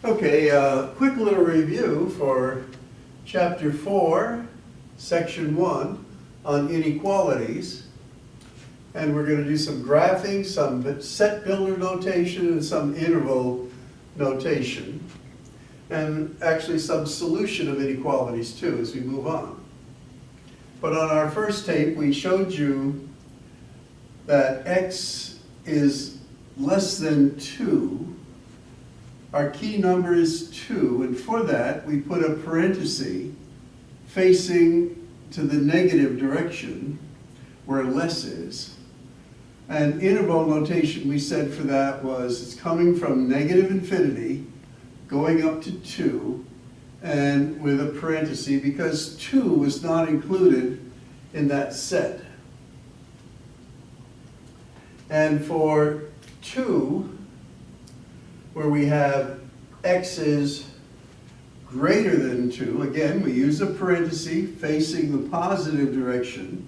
Okay, quick little review for Chapter 4, Section 1 on inequalities. And we're going to do some graphing, some set builder notation, and some interval notation. And actually some solution of inequalities too as we move on. But on our first tape, we showed you that x is less than 2. Our key number is 2, and for that we put a parenthesis facing to the negative direction where less is. And interval notation we said for that was it's coming from negative infinity going up to 2 and with a parenthesis because 2 was not included in that set. And for 2, where we have x is greater than 2, again, we use a parenthesis facing the positive direction.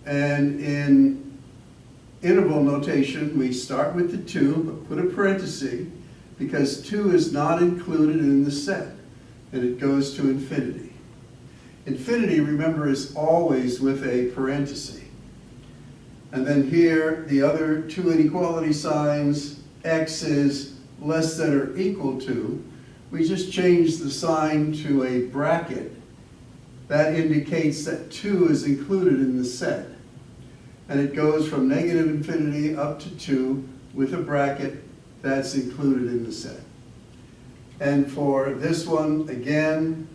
And in interval notation, we start with the 2, but put a parenthesis because 2 is not included in the set, and it goes to infinity. Infinity, remember, is always with a parenthesis. And then here, the other two inequality signs, x is less than or equal to, we just change the sign to a bracket. That indicates that 2 is included in the set. And it goes from negative infinity up to 2 with a bracket that's included in the set. And for this one, again,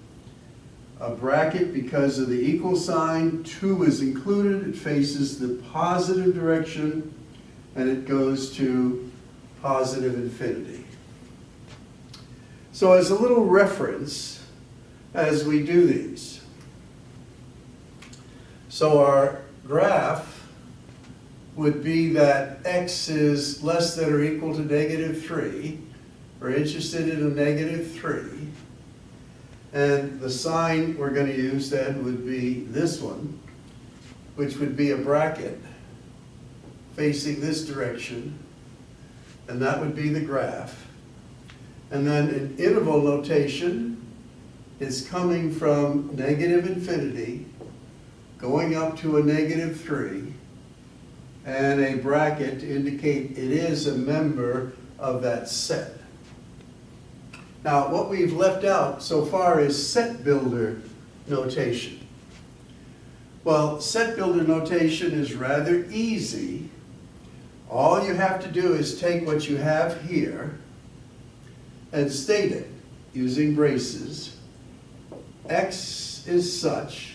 a bracket because of the equal sign. 2 is included, it faces the positive direction, and it goes to positive infinity. So as a little reference as we do these. So our graph would be that x is less than or equal to negative 3. We're interested in a negative 3. And the sign we're going to use then would be this one, which would be a bracket facing this direction. And that would be the graph. And then in interval notation, it's coming from negative infinity, going up to a negative 3, and a bracket to indicate it is a member of that set. Now, what we've left out so far is set builder notation. Well, set builder notation is rather easy. All you have to do is take what you have here and state it using braces. X is such.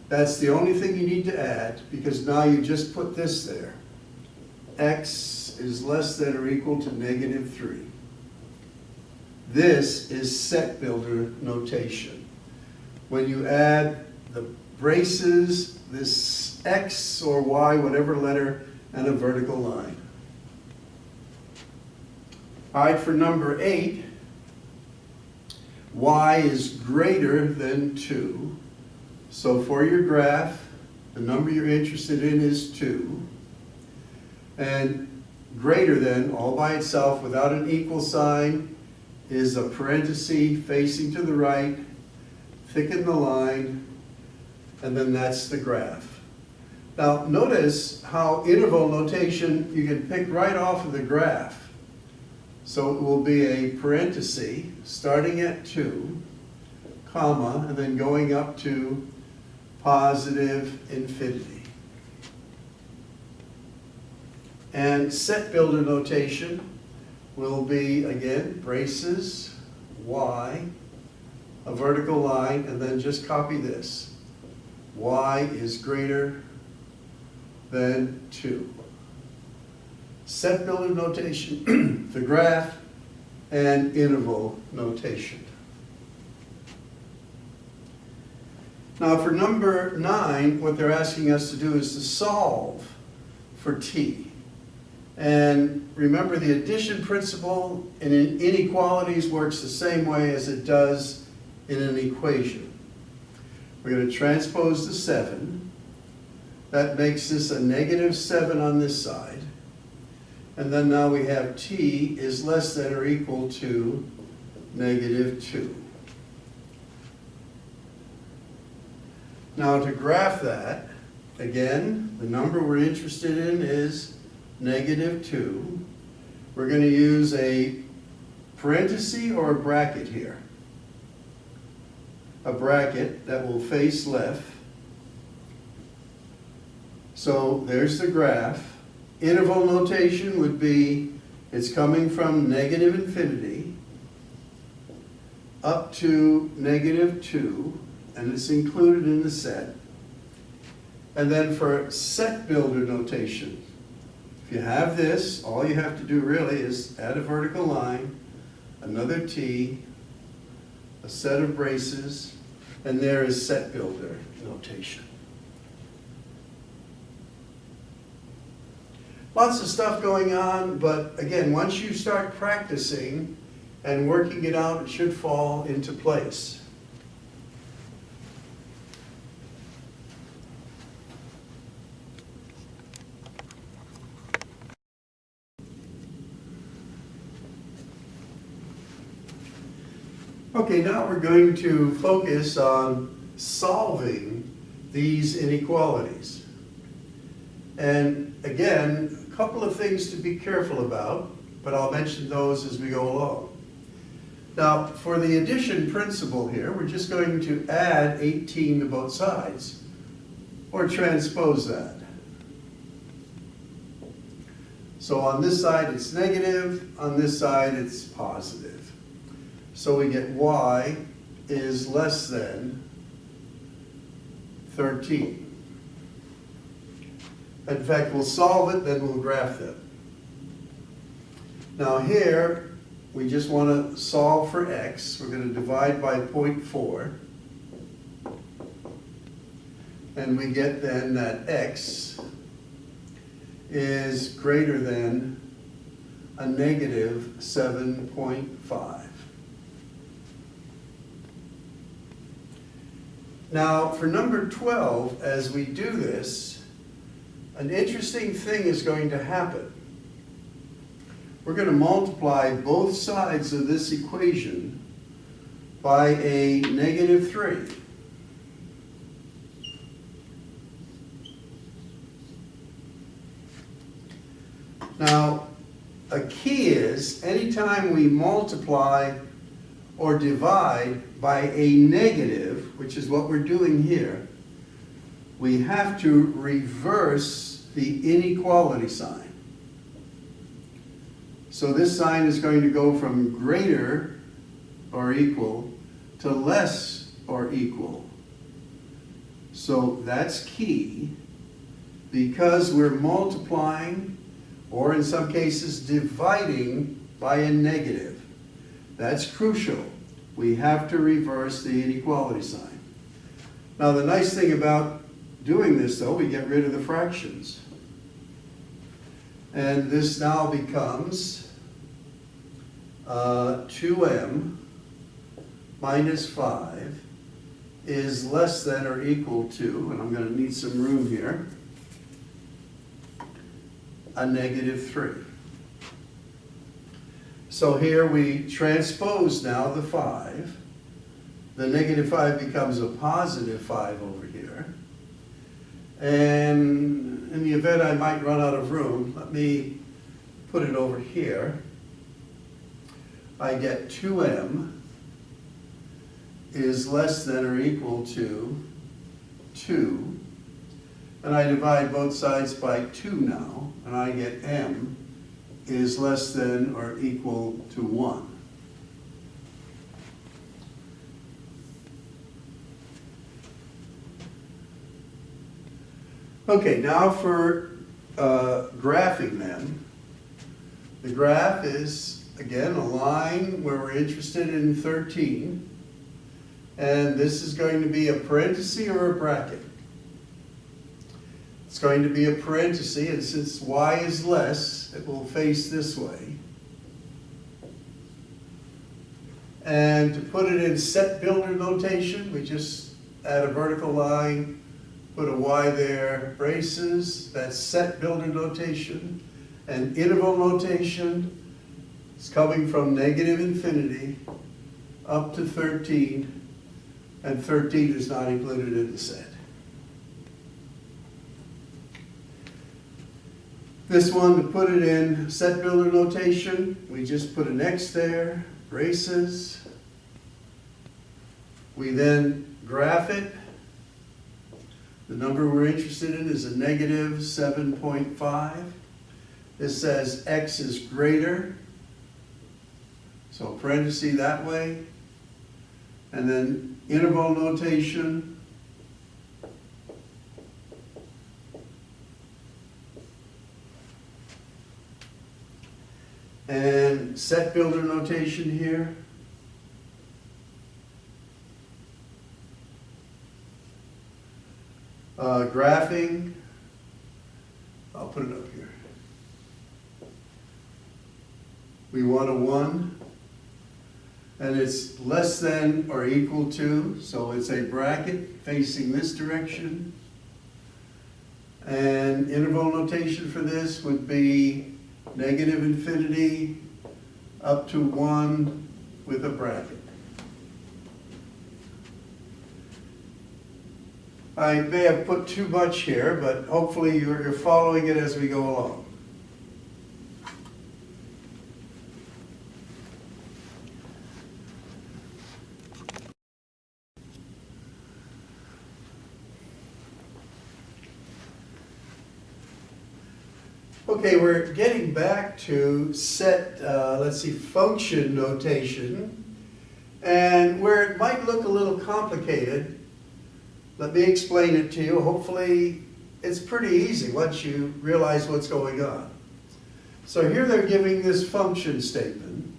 That's the only thing you need to add because now you just put this there. X is less than or equal to negative 3. This is set builder notation. When you add the braces, this X or Y, whatever letter, and a vertical line. All right, for number 8, y is greater than 2. So for your graph, the number you're interested in is 2. And greater than, all by itself, without an equal sign, is a parenthesis facing to the right, thicken the line, and then that's the graph. Now notice how interval notation you can pick right off of the graph. So it will be a parenthesis starting at 2, comma, and then going up to positive infinity. And set builder notation will be, again, braces, y, a vertical line, and then just copy this. Y is greater than 2. Set builder notation, the graph, and interval notation. Now for number 9, what they're asking us to do is to solve for t. And remember, the addition principle in inequalities works the same way as it does in an equation. We're going to transpose the 7. That makes this a negative 7 on this side. And then now we have t is less than or equal to -2. Now to graph that, again, the number we're interested in is -2. We're going to use a parenthesis or a bracket here. A bracket that will face left. So there's the graph. Interval notation would be, it's coming from -infinity up to -2, and it's included in the set. And then for set builder notation, if you have this, all you have to do really is add a vertical line, another T, a set of braces, and there is set builder notation. Lots of stuff going on, but again, once you start practicing and working it out, it should fall into place. Okay, now we're going to focus on solving these inequalities. And again, a couple of things to be careful about, but I'll mention those as we go along. Now, for the addition principle here, we're just going to add 18 to both sides, or transpose that. So on this side it's negative, on this side it's positive. So we get y is less than 13. In fact, we'll solve it, then we'll graph them. Now here, we just want to solve for x. We're going to divide by 0.4. And we get then that x is greater than a -7.5. Now, for number 12, as we do this, an interesting thing is going to happen. We're going to multiply both sides of this equation by a -3. Now, a key is anytime we multiply or divide by a negative, which is what we're doing here, we have to reverse the inequality sign. So this sign is going to go from greater or equal to less or equal. So that's key, because we're multiplying, or in some cases dividing by a negative. That's crucial. We have to reverse the inequality sign. Now the nice thing about doing this, though, we get rid of the fractions. And this now becomes 2m minus 5 is less than or equal to, and I'm going to need some room here, a -3. So here we transpose now the 5. The -5 becomes a +5 over here. And in the event I might run out of room, let me put it over here. I get 2m is less than or equal to 2. And I divide both sides by 2 now, and I get m is less than or equal to 1. Okay, now for graphing them. The graph is, again, a line where we're interested in 13. And this is going to be a parenthesis or a bracket. It's going to be a parenthesis, and since y is less, it will face this way. And to put it in set builder notation, we just add a vertical line, put a y there, braces, that's set builder notation. And interval notation is coming from negative infinity up to 13, and 13 is not included in the set. This one, to put it in set builder notation, we just put an X there, braces. We then graph it. The number we're interested in is a negative 7.5. This says X is greater, so parenthesis that way. And then interval notation. And set builder notation here. Graphing, I'll put it up here. We want a 1, and it's less than or equal to, so it's a bracket facing this direction. And interval notation for this would be negative infinity up to 1 with a bracket. I may have put too much here, but hopefully you're following it as we go along. Okay, we're getting back to set, function notation. And where it might look a little complicated, let me explain it to you. Hopefully, it's pretty easy once you realize what's going on. So here they're giving this function statement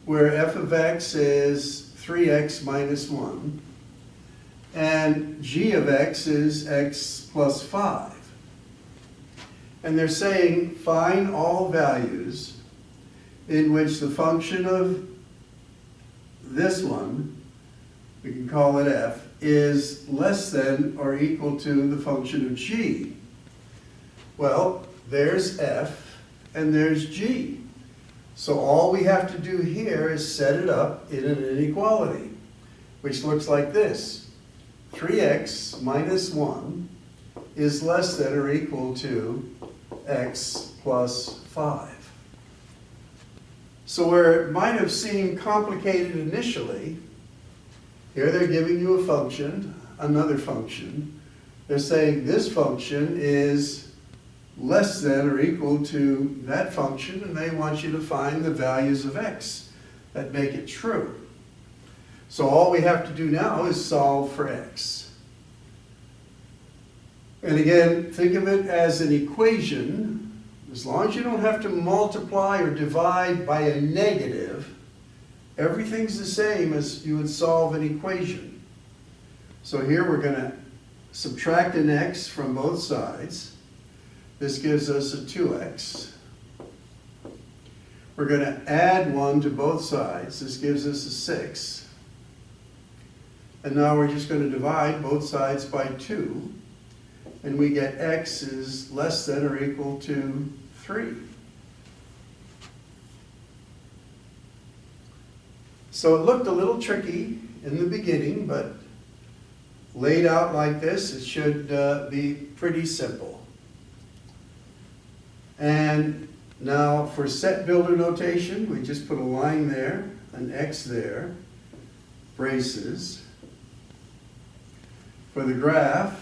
where f of x is 3x minus 1, and g of x is x plus 5. And they're saying find all values in which the function of this one, we can call it f, is less than or equal to the function of g. Well, there's f and there's g. So all we have to do here is set it up in an inequality, which looks like this. 3x minus 1 is less than or equal to x plus 5. So where it might have seemed complicated initially, here they're giving you a function, another function. They're saying this function is less than or equal to that function, and they want you to find the values of x that make it true. So all we have to do now is solve for x. And again, think of it as an equation. As long as you don't have to multiply or divide by a negative, everything's the same as you would solve an equation. So here we're going to subtract an x from both sides. This gives us a 2x. We're going to add 1 to both sides. This gives us a 6. And now we're just going to divide both sides by 2. And we get x is less than or equal to 3. So it looked a little tricky in the beginning, but laid out like this, it should be pretty simple. And now for set builder notation, we just put a line there, an X there, braces. For the graph,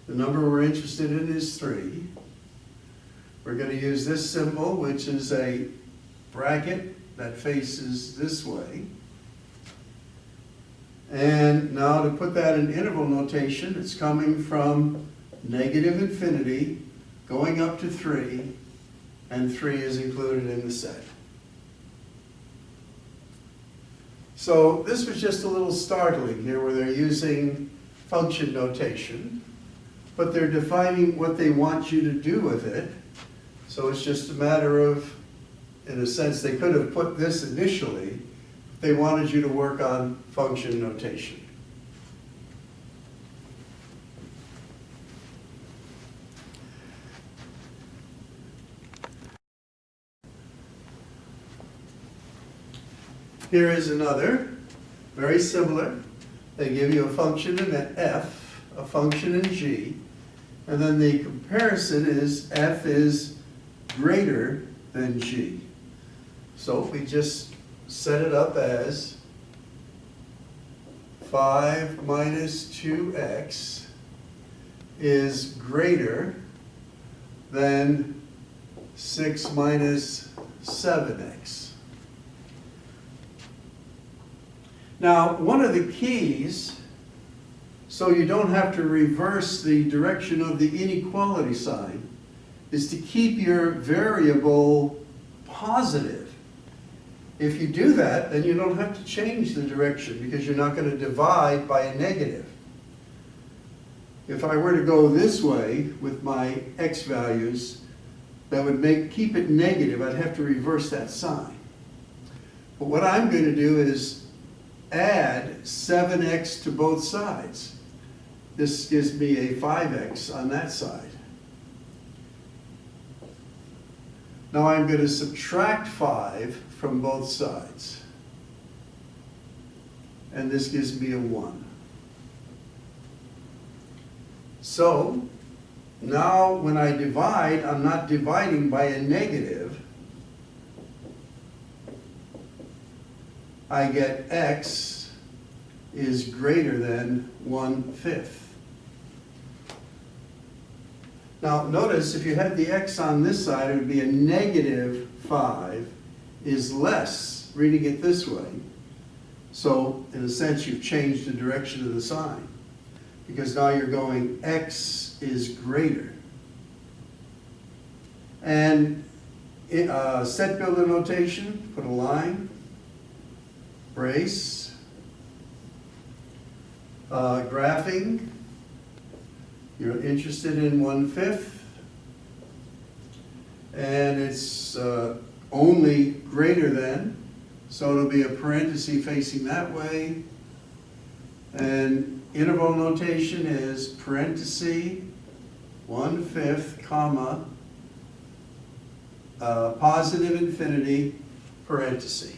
the number we're interested in is 3. We're going to use this symbol, which is a bracket that faces this way. And now to put that in interval notation, it's coming from negative infinity going up to 3, and 3 is included in the set. So this was just a little startling here where they're using function notation, but they're defining what they want you to do with it. So it's just a matter of, in a sense, they could have put this initially. They wanted you to work on function notation. here is another, very similar. They give you a function in f, a function in g, and then the comparison is f is greater than g. So we just set it up as 5 minus 2x is greater than 6 minus 7x. Now, one of the keys, so you don't have to reverse the direction of the inequality sign, is to keep your variable positive. If you do that, then you don't have to change the direction because you're not going to divide by a negative. If I were to go this way with my x values, that would keep it negative. I'd have to reverse that sign. But what I'm going to do is add 7x to both sides. This gives me a 5x on that side. Now I'm going to subtract 5 from both sides. And this gives me a 1. So now when I divide, I'm not dividing by a negative. I get x is greater than 1/5. Now notice if you had the x on this side, it would be a negative 5 is less, reading it this way. So in a sense, you've changed the direction of the sign because now you're going x is greater. And set builder notation, put a line, brace, graphing, you're interested in 1/5, and it's only greater than, so it'll be a parenthesis facing that way, and interval notation is parenthesis 1/5, comma, positive infinity, parenthesis.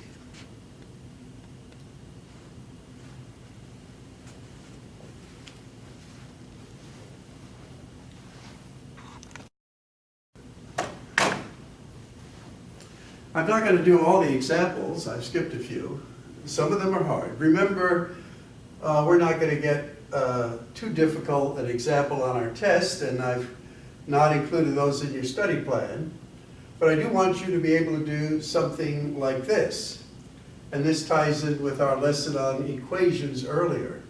I'm not going to do all the examples. I've skipped a few. Some of them are hard. Remember, we're not going to get too difficult an example on our test, and I've not included those in your study plan. But I do want you to be able to do something like this. And this ties in with our lesson on equations earlier.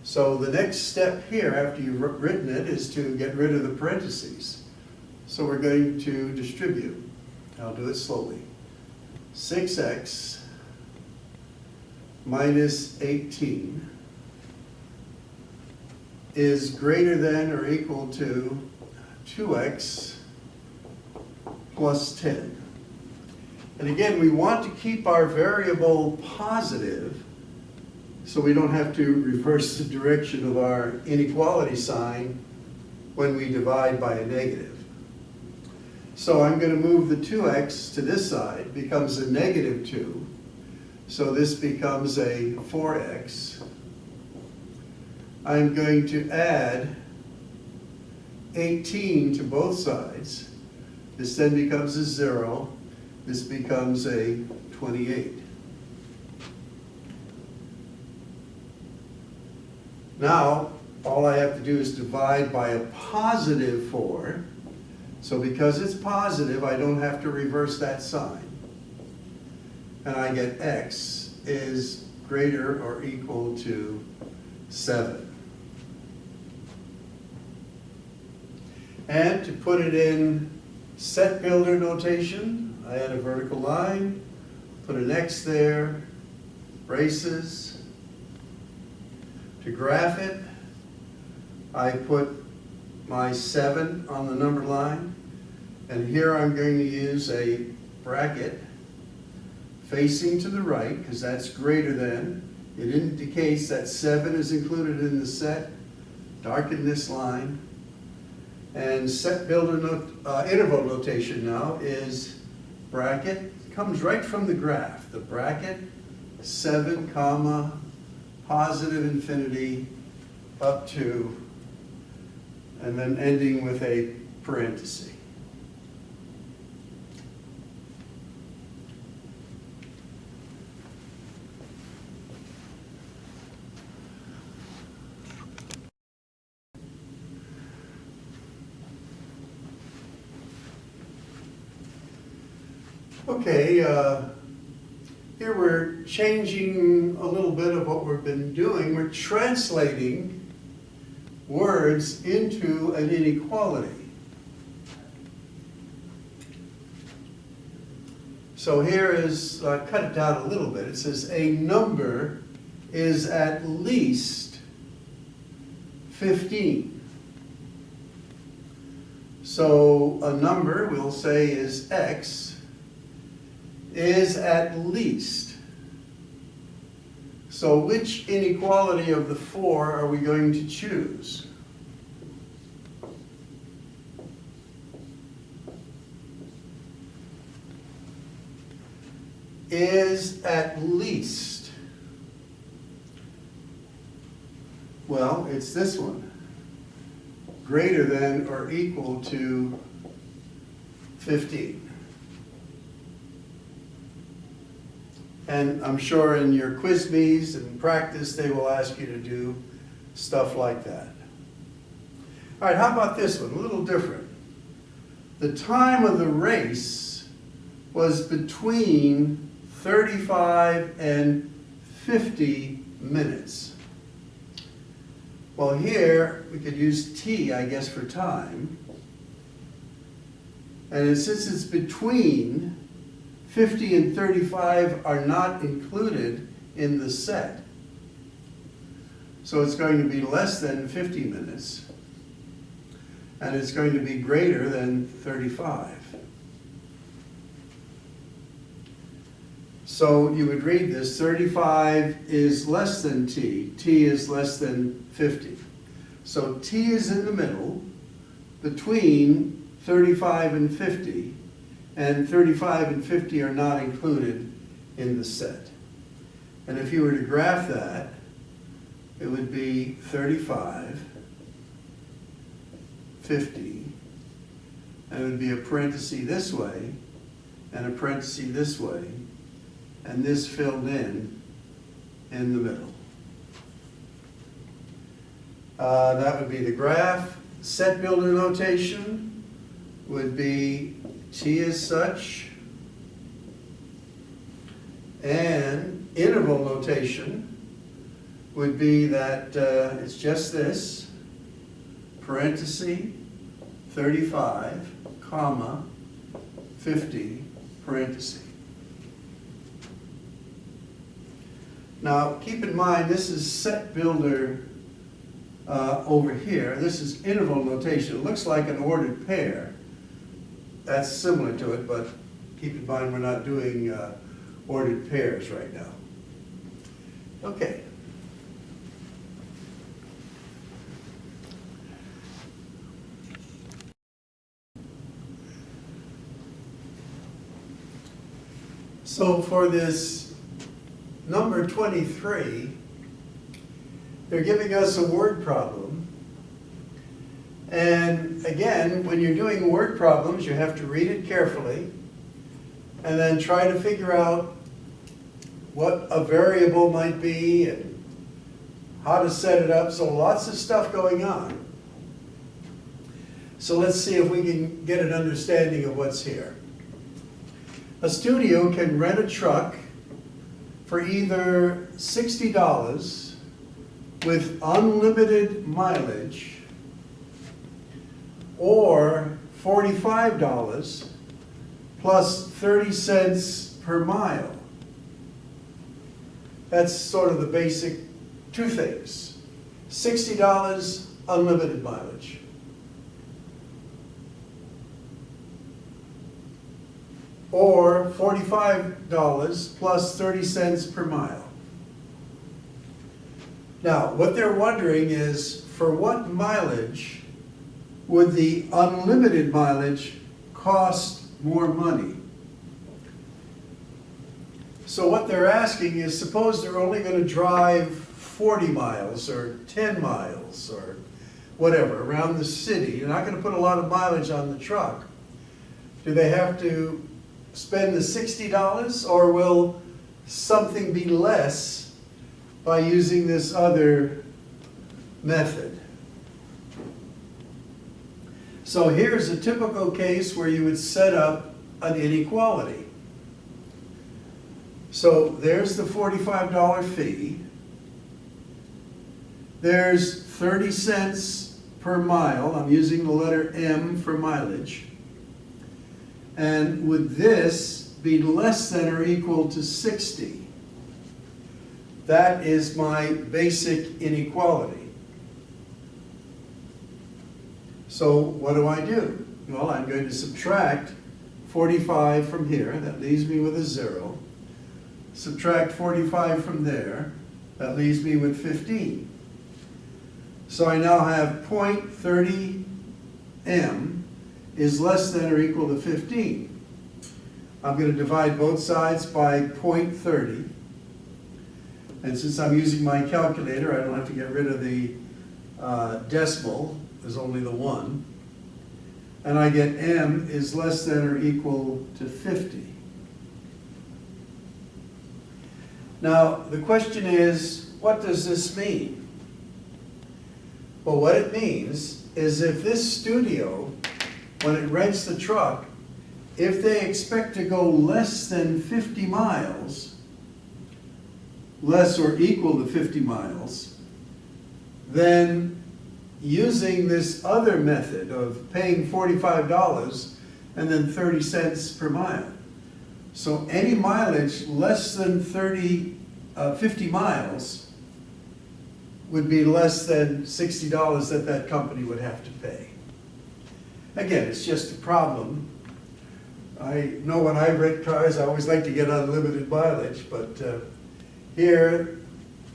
So the next step here, after you've written it, is to get rid of the parentheses. So we're going to distribute. I'll do it slowly. 6x minus 18 is greater than or equal to 2x plus 10. And again, we want to keep our variable positive so we don't have to reverse the direction of our inequality sign when we divide by a negative. So I'm going to move the 2x to this side, becomes a negative 2. So this becomes a 4x. I'm going to add 18 to both sides. This then becomes a 0. This becomes a 28. Now, all I have to do is divide by a positive 4. So because it's positive, I don't have to reverse that sign. And I get x is greater or equal to 7. And to put it in set builder notation, I add a vertical line, put an x there, braces. To graph it, I put my 7 on the number line, and here I'm going to use a bracket facing to the right, because that's greater than. It indicates that 7 is included in the set. Darken this line. And set builder interval notation now is bracket. It comes right from the graph. The bracket 7 comma positive infinity up to, and then ending with a parenthesis. Okay, here we're changing a little bit of what we've been doing. We're translating words into an inequality. So here is, cut it down a little bit. It says a number is at least 15. So a number, we'll say, is x, is at least. So which inequality of the 4 are we going to choose? Is at least. Well, it's this one. Greater than or equal to 15. And I'm sure in your quiz me's and practice, they will ask you to do stuff like that. All right, how about this one? A little different. The time of the race was between 35 and 50 minutes. Well, here we could use t, I guess, for time. And since it's between, 50 and 35 are not included in the set. So it's going to be less than 50 minutes. And it's going to be greater than 35. So you would read this, 35 is less than t. T is less than 50. So t is in the middle between 35 and 50. And 35 and 50 are not included in the set. And if you were to graph that, it would be 35, 50, and it would be a parenthesis this way, and a parenthesis this way, and this filled in the middle. That would be the graph. Set builder notation would be t is such, and interval notation would be that it's just this, parenthesis, 35, comma, 50, parenthesis. Now, keep in mind, this is set builder over here. This is interval notation. It looks like an ordered pair. That's similar to it, but keep in mind we're not doing ordered pairs right now. Okay. So for this number 23, they're giving us a word problem. And again, when you're doing word problems, you have to read it carefully and then try to figure out what a variable might be and how to set it up. So lots of stuff going on. So let's see if we can get an understanding of what's here. A studio can rent a truck for either $60 with unlimited mileage or $45 plus 30 cents per mile. That's sort of the basic two things. $60, unlimited mileage. Or $45 plus 30 cents per mile. Now, what they're wondering is, for what mileage would the unlimited mileage cost more money? So what they're asking is, suppose they're only going to drive 40 miles or 10 miles or whatever around the city. You're not going to put a lot of mileage on the truck. Do they have to spend the $60, or will something be less by using this other method? So here's a typical case where you would set up an inequality. So there's the $45 fee. There's 30 cents per mile. I'm using the letter M for mileage. And would this be less than or equal to 60? That is my basic inequality. So what do I do? Well, I'm going to subtract 45 from here. That leaves me with a 0. Subtract 45 from there. That leaves me with 15. So I now have 0.30 m is less than or equal to 15. I'm going to divide both sides by 0.30. And since I'm using my calculator, I don't have to get rid of the decimal. There's only the 1. And I get m is less than or equal to 50. Now, the question is, what does this mean? Well, what it means is if this studio, when it rents the truck, if they expect to go less than 50 miles, less or equal to 50 miles, then using this other method of paying $45 and then 30 cents per mile. So any mileage less than 50 miles would be less than $60 that company would have to pay. Again, it's just a problem. I know when I rent cars, I always like to get unlimited mileage, but here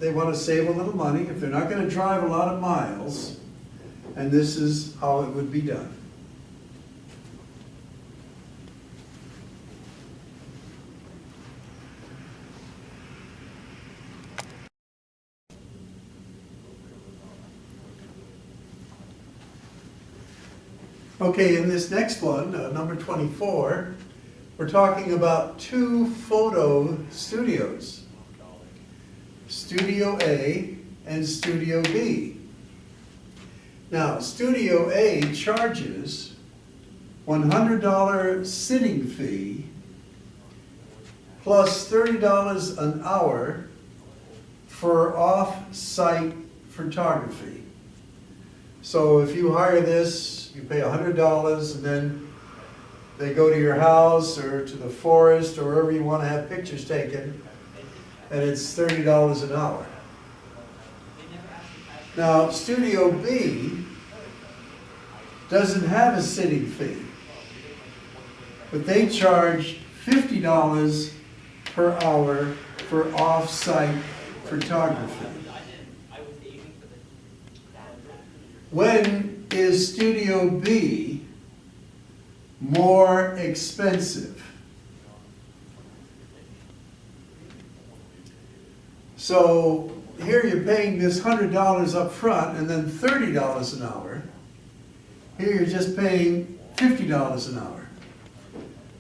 they want to save a little money if they're not going to drive a lot of miles, and this is how it would be done. Okay, in this next one, number 24, we're talking about 2 photo studios, Studio A and Studio B. Now, Studio A charges $100 sitting fee plus $30 an hour for off-site photography. So if you hire this, you pay $100 and then they go to your house or to the forest or wherever you want to have pictures taken, and it's $30 an hour. Now, Studio B doesn't have a sitting fee, but they charge $50 per hour for off-site photography. When is Studio B more expensive? So here you're paying this $100 up front and then $30 an hour. Here you're just paying $50 an hour.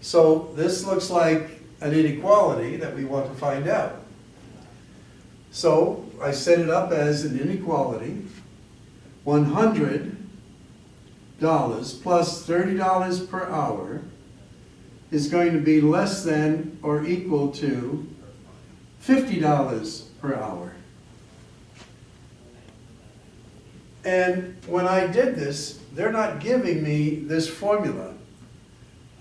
So this looks like an inequality that we want to find out. So I set it up as an inequality. $100 plus $30 per hour is going to be less than or equal to $50 per hour. And when I did this, they're not giving me this formula.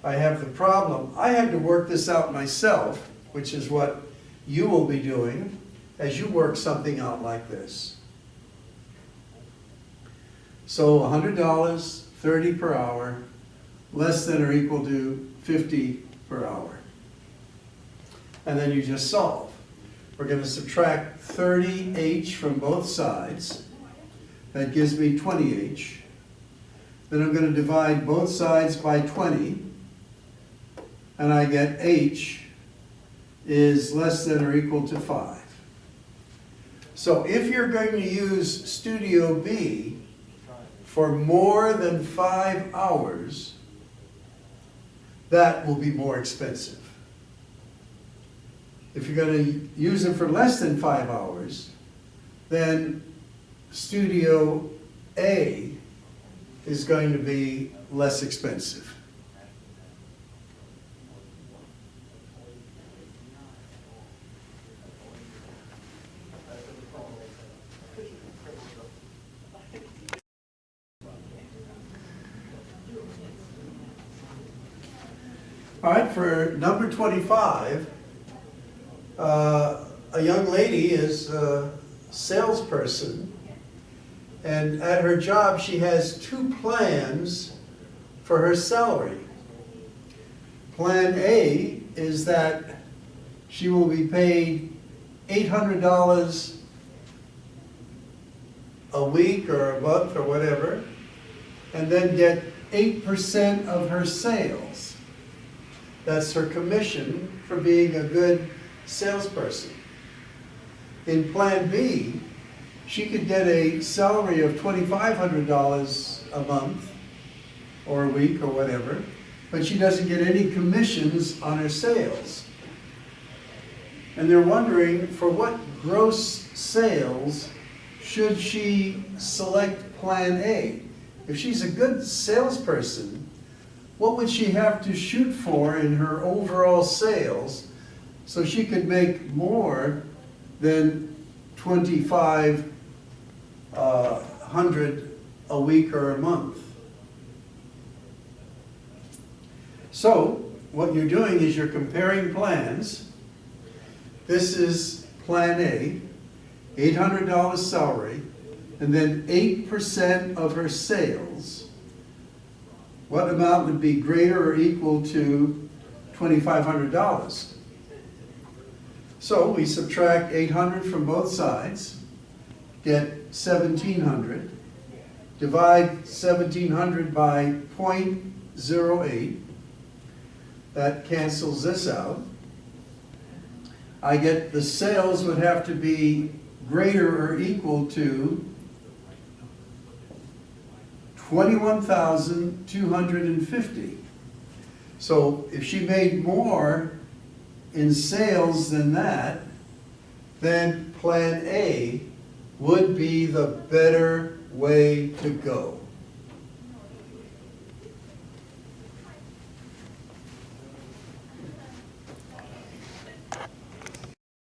I have the problem. I had to work this out myself, which is what you will be doing as you work something out like this. So $100, $30 per hour, less than or equal to $50 per hour. And then you just solve. We're going to subtract 30h from both sides. That gives me 20h. Then I'm going to divide both sides by 20. And I get h is less than or equal to 5. So if you're going to use Studio B for more than 5 hours, that will be more expensive. If you're going to use it for less than 5 hours, then Studio A is going to be less expensive. All right, for number 25, a young lady is a salesperson, and at her job she has 2 plans for her salary. Plan A is that she will be paid $800 a week or a month or whatever, and then get 8% of her sales. That's her commission for being a good salesperson. In Plan B, she could get a salary of $2,500 a month or a week or whatever, but she doesn't get any commissions on her sales. And they're wondering, for what gross sales should she select Plan A? If she's a good salesperson, what would she have to shoot for in her overall sales so she could make more than $2,500 a week or a month? So what you're doing is you're comparing plans. This is Plan A, $800 salary, and then 8% of her sales. What amount would be greater or equal to $2,500? So we subtract 800 from both sides, get 1,700, divide 1,700 by 0.08, that cancels this out. I get the sales would have to be greater or equal to $21,250. So if she made more in sales than that, then Plan A would be the better way to go.